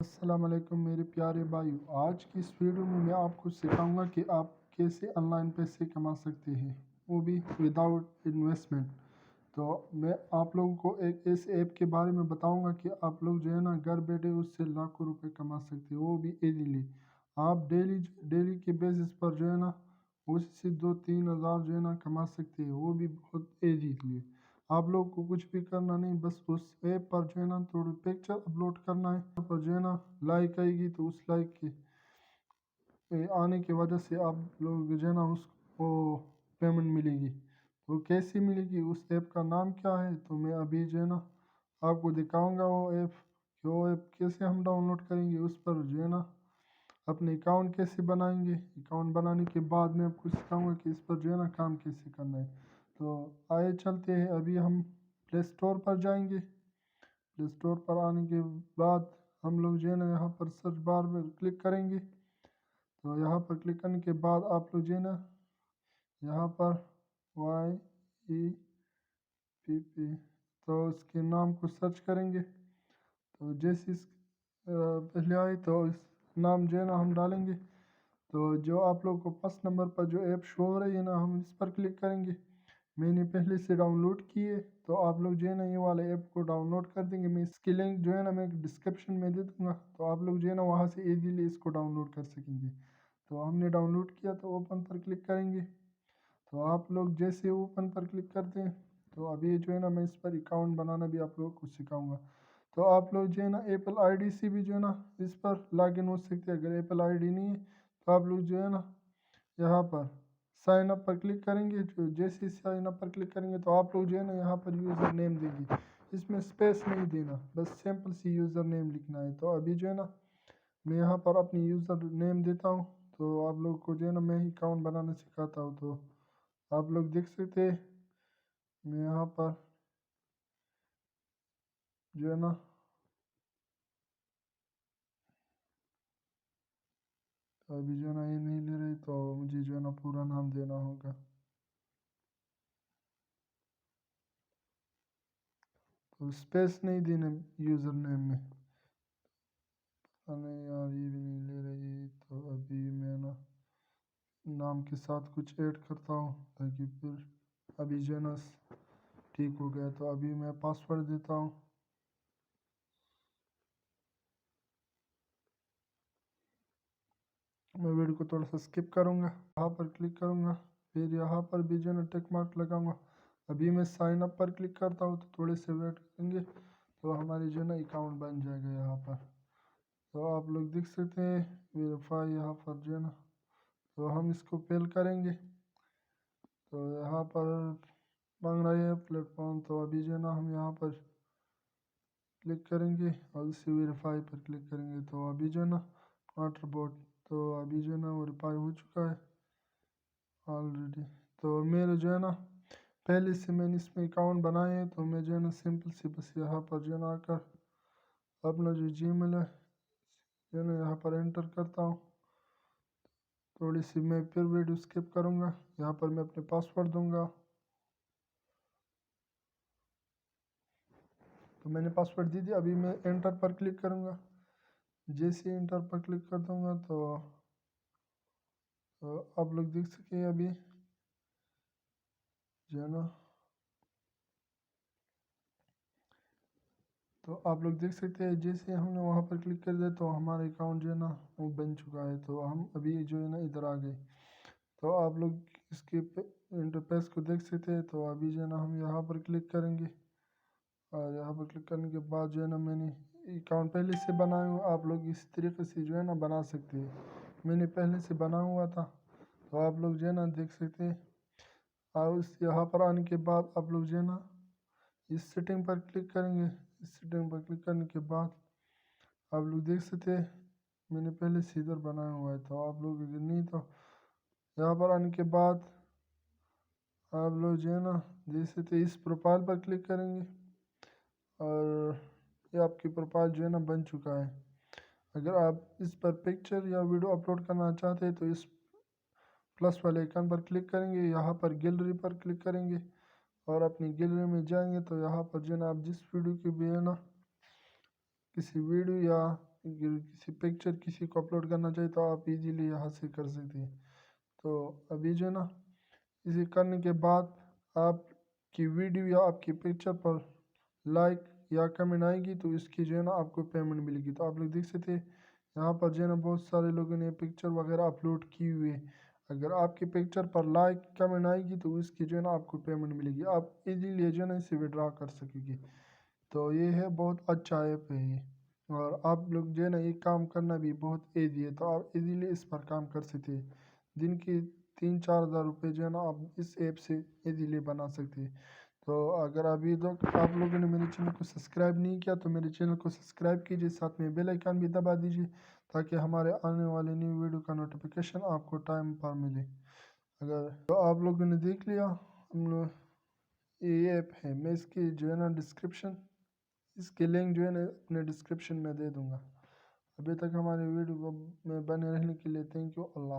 السلام علیکم میرے پیارے بھائیو، آج کی اس ویڈیو میں میں آپ کو سکھاؤں گا کہ آپ کیسے آن لائن پیسے کما سکتے ہیں، وہ بھی وداؤٹ انویسٹمنٹ۔ تو میں آپ لوگوں کو ایک ایسے ایپ کے بارے میں بتاؤں گا کہ آپ لوگ جو ہے نا گھر بیٹھے اس سے لاکھوں روپے کما سکتے ہیں، وہ بھی ایزیلی۔ آپ ڈیلی کے بیسس پر جو ہے نا اس سے 2-3 ہزار جو ہے نا کما سکتے ہیں، وہ بھی بہت ایزیلی۔ آپ لوگ کو کچھ بھی کرنا نہیں، بس اس ایپ پر جو ہے نا تھوڑی پکچر اپلوڈ کرنا ہے، یہاں پر جو ہے نا لائک آئے گی تو اس لائک کے آنے کی وجہ سے آپ لوگ جو ہے نا اس کو پیمنٹ ملے گی۔ تو کیسی ملے گی، اس ایپ کا نام کیا ہے، تو میں ابھی جو ہے نا آپ کو دکھاؤں گا وہ ایپ کہ وہ ایپ کیسے ہم ڈاؤن لوڈ کریں گے۔ اس پر جو ہے نا اپنے اکاؤنٹ کیسے بنائیں گے، اکاؤنٹ بنانے کے بعد میں آپ کو سکھاؤں گا کہ اس پر جو ہے نا کام کیسے کرنا ہے۔ تو آئے چلتے ہیں، ابھی ہم پلے اسٹور پر جائیں گے۔ پلے اسٹور پر آنے کے بعد ہم لوگ جو ہے نا یہاں پر سرچ بار میں کلک کریں گے۔ تو یہاں پر کلک کرنے کے بعد آپ لوگ جو ہے نا یہاں پر YEPP تو اس کے نام کو سرچ کریں گے۔ تو جیسے اس پہلے آئے تو اس نام جو ہے نا ہم ڈالیں گے۔ تو جو آپ لوگ کو فرسٹ نمبر پر جو ایپ شو ہو رہی ہے نا، ہم اس پر کلک کریں گے۔ میں نے پہلے سے ڈاؤن لوڈ کی ہے، تو آپ لوگ جو ہے نا یہ والے ایپ کو ڈاؤن لوڈ کر دیں گے۔ میں اس کی لنک جو ہے نا میں ڈسکرپشن میں دے دوں گا، تو آپ لوگ جو ہے نا وہاں سے ایزیلی اس کو ڈاؤن لوڈ کر سکیں گے۔ تو ہم نے ڈاؤن لوڈ کیا تو اوپن پر کلک کریں گے۔ تو آپ لوگ جیسے اوپن پر کلک کرتے ہیں تو ابھی جو ہے نا میں اس پر اکاؤنٹ بنانا بھی آپ لوگوں کو سکھاؤں گا۔ تو آپ لوگ جو ہے نا ایپل آئی ڈی سے بھی جو ہے نا اس پر لاگ ان ہو سکتے ہیں۔ اگر ایپل آئی ڈی نہیں ہے تو آپ لوگ جو ہے نا یہاں پر سائن اپ پر کلک کریں گے۔ جیسے سائن اپ پر کلک کریں گے تو آپ لوگ جو ہے نا یہاں پر یوزر نیم دیں گے، اس میں اسپیس نہیں دینا، بس سمپل سی یوزر نیم لکھنا ہے۔ تو ابھی جو ہے نا میں یہاں پر اپنی یوزر نیم دیتا ہوں۔ تو آپ لوگ کو جو ہے نا میں اکاؤنٹ بنانا سکھاتا ہوں۔ تو آپ لوگ دیکھ سکتے ہیں میں یہاں پر جو ہے نا ابھی جو ہے نا یہ نہیں لے رہی، تو مجھے جو ہے نا پورا نام دینا ہوگا۔ تو اسپیس نہیں دینا یوزر نیم میں، نہیں یار یہ بھی نہیں لے رہی۔ تو ابھی میں نا نام کے ساتھ کچھ ایڈ کرتا ہوں تاکہ پھر ابھی جو ہے نا ٹھیک ہو گیا۔ تو ابھی میں پاسورڈ دیتا ہوں۔ میں ویڈیو کو تھوڑا سا سکپ کروں گا، یہاں پر کلک کروں گا، پھر یہاں پر بھی جو ہے نا ٹک مارک لگاؤں گا۔ ابھی میں سائن اپ پر کلک کرتا ہوں، تو تھوڑے سے ویٹ کریں گے تو ہماری جو ہے نا اکاؤنٹ بن جائے گا یہاں پر۔ تو آپ لوگ دیکھ سکتے ہیں ویریفائی یہاں پر جو ہے نا، تو ہم اس کو فل کریں گے۔ تو یہاں پر مانگ رہا ہے پلیٹ فارم، تو ابھی جو ہے نا ہم یہاں پر کلک کریں گے اور اسی ویریفائی پر کلک کریں گے۔ تو ابھی جو ہے نا واٹر بوٹ، تو ابھی جو ہے نا وہ ریپلائی ہو چکا ہے آلریڈی۔ تو میرے جو ہے نا پہلے سے میں نے اس میں اکاؤنٹ بنائے ہیں، تو میں جو ہے نا سمپل سے بس یہاں پر جو ہے نا آ کر اپنا جو جی میل ہے جو ہے نا یہاں پر انٹر کرتا ہوں۔ تھوڑی سی میں پھر ویڈیو سکپ کروں گا، یہاں پر میں اپنے پاسورڈ دوں گا۔ تو میں نے پاسورڈ دے دیا، ابھی میں انٹر پر کلک کروں گا۔ جیسے انٹر پر کلک کر دوں گا تو آپ لوگ دیکھ سکیں ابھی جو ہے نا، تو آپ لوگ دیکھ سکتے ہیں جیسے ہم نے وہاں پر کلک کر دیا تو ہمارا اکاؤنٹ جو ہے نا وہ بن چکا ہے۔ تو ہم ابھی جو ہے نا ادھر آ گئے، تو آپ لوگ اس کے انٹرفیس کو دیکھ سکتے ہیں۔ تو ابھی جو ہے نا ہم یہاں پر کلک کریں گے، اور یہاں پر کلک کرنے کے بعد جو ہے نا میں نے اکاؤنٹ پہلے سے بنایا ہوا، آپ لوگ اس طریقے سے جو ہے نا بنا سکتے ہیں۔ میں نے پہلے سے بنا ہوا تھا، تو آپ لوگ جو ہے نا دیکھ سکتے ہیں۔ اور اس یہاں پر آنے کے بعد آپ لوگ جو ہے نا اس سیٹنگ پر کلک کریں گے۔ اس سیٹنگ پر کلک کرنے کے بعد آپ لوگ دیکھ سکتے ہیں میں نے پہلے سے ادھر بنایا ہوا ہے۔ تو آپ لوگ اگر نہیں تو یہاں پر آنے کے بعد آپ لوگ جو ہے نا دیکھ سکتے ہیں اس پروفائل پر کلک کریں گے، اور یہ آپ کی پروفائل جو ہے نا بن چکا ہے۔ اگر آپ اس پر پکچر یا ویڈیو اپلوڈ کرنا چاہتے ہیں تو اس پلس والے آئیکن پر کلک کریں گے، یہاں پر گیلری پر کلک کریں گے اور اپنی گیلری میں جائیں گے۔ تو یہاں پر جو ہے نا آپ جس ویڈیو کی بھی ہے نا کسی ویڈیو یا اگر کسی پکچر کسی کو اپلوڈ کرنا چاہیے تو آپ ایزیلی یہاں سے کر سکتے ہیں۔ تو ابھی جو ہے نا اسے کرنے کے بعد آپ کی ویڈیو یا آپ کی پکچر پر لائک یا کمنٹ آئے گی تو اس کی جو ہے نا آپ کو پیمنٹ ملے گی۔ تو آپ لوگ دیکھ سکتے ہیں یہاں پر جو ہے نا بہت سارے لوگوں نے پکچر وغیرہ اپلوڈ کی ہوئے۔ اگر آپ کی پکچر پر لائک کمنٹ آئے گی تو اس کی جو ہے نا آپ کو پیمنٹ ملے گی، آپ ایزیلی جو ہے نا اسے وڈرا کر سکیں گے۔ تو یہ ہے بہت اچھا ایپ ہے یہ، اور آپ لوگ جو ہے نا یہ کام کرنا بھی بہت ایزی ہے، تو آپ ایزیلی اس پر کام کر سکتے ہیں۔ دن کی 3-4 ہزار روپے جو ہے نا آپ اس ایپ سے ایزیلی بنا سکتے ہیں۔ تو اگر ابھی تک آپ لوگوں نے میرے چینل کو سبسکرائب نہیں کیا تو میرے چینل کو سبسکرائب کیجیے، ساتھ میں بیل آئیکن بھی دبا دیجیے تاکہ ہمارے آنے والے نیو ویڈیو کا نوٹیفیکیشن آپ کو ٹائم پر ملے۔ اگر تو آپ لوگوں نے دیکھ لیا ہم لوگ یہ ایپ ہے، میں اس کی جو ہے نا اس کے لنک جو ہے نا اپنے ڈسکرپشن میں دے دوں گا۔ ابھی تک ہمارے ویڈیو کو میں بنے رہنے کے لیے تھینک یو، اللہ۔